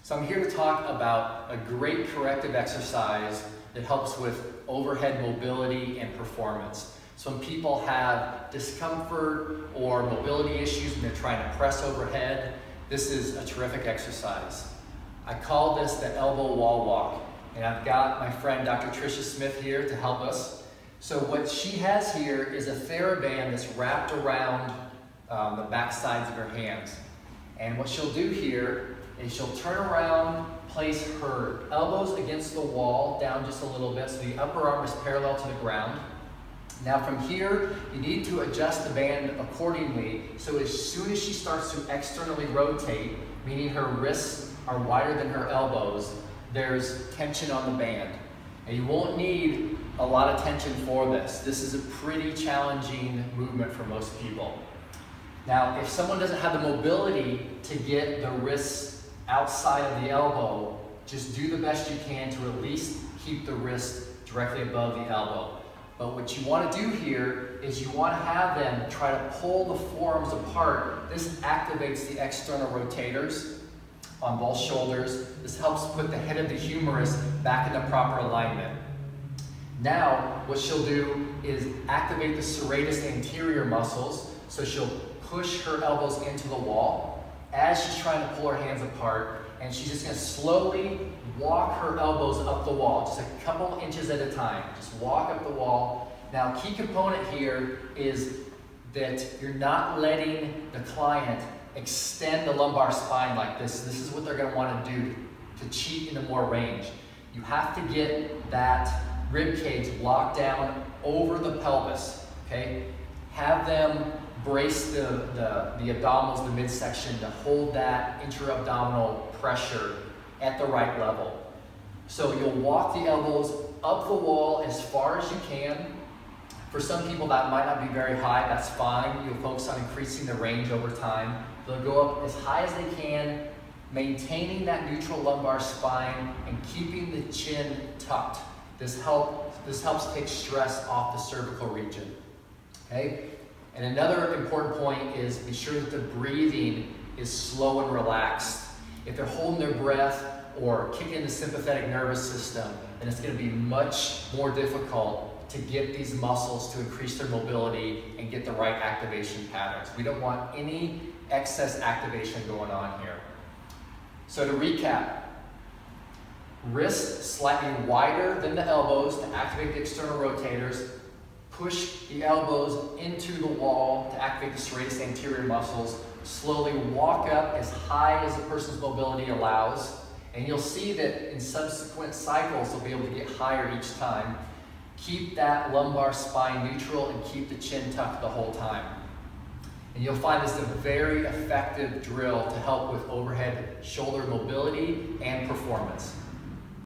So I'm here to talk about a great corrective exercise that helps with overhead mobility and performance. So when people have discomfort or mobility issues when they're trying to press overhead, this is a terrific exercise. I call this the elbow wall walk, and I've got my friend Dr. Tricia Smith here to help us. So what she has here is a TheraBand that's wrapped around the back sides of her hands. And what she'll do here is she'll turn around, place her elbows against the wall, down just a little bit, so the upper arm is parallel to the ground. Now from here, you need to adjust the band accordingly, so as soon as she starts to externally rotate, meaning her wrists are wider than her elbows, there's tension on the band. And you won't need a lot of tension for this. This is a pretty challenging movement for most people. Now, if someone doesn't have the mobility to get the wrists outside of the elbow, just do the best you can to at least keep the wrist directly above the elbow. But what you want to do here is you want to have them try to pull the forearms apart. This activates the external rotators on both shoulders. This helps put the head of the humerus back in the proper alignment. Now, what she'll do is activate the serratus anterior muscles, so she'll push her elbows into the wall as she's trying to pull her hands apart, and she's just going to slowly walk her elbows up the wall, just a couple inches at a time. Just walk up the wall. Now, key component here is that you're not letting the client extend the lumbar spine like this. This is what they're going to want to do to cheat into more range. You have to get that rib cage locked down over the pelvis, okay? Have them brace the abdominals, the midsection, to hold that intra-abdominal pressure at the right level. So you'll walk the elbows up the wall as far as you can. For some people that might not be very high, that's fine. You'll focus on increasing the range over time. They'll go up as high as they can, maintaining that neutral lumbar spine and keeping the chin tucked. This helps take stress off the cervical region, okay? And another important point is be sure that the breathing is slow and relaxed. If they're holding their breath or kicking the sympathetic nervous system, then it's going to be much more difficult to get these muscles to increase their mobility and get the right activation patterns. We don't want any excess activation going on here. So to recap, wrists slightly wider than the elbows to activate the external rotators. Push the elbows into the wall to activate the serratus anterior muscles. Slowly walk up as high as the person's mobility allows. And you'll see that in subsequent cycles, they'll be able to get higher each time. Keep that lumbar spine neutral and keep the chin tucked the whole time. And you'll find this a very effective drill to help with overhead shoulder mobility and performance.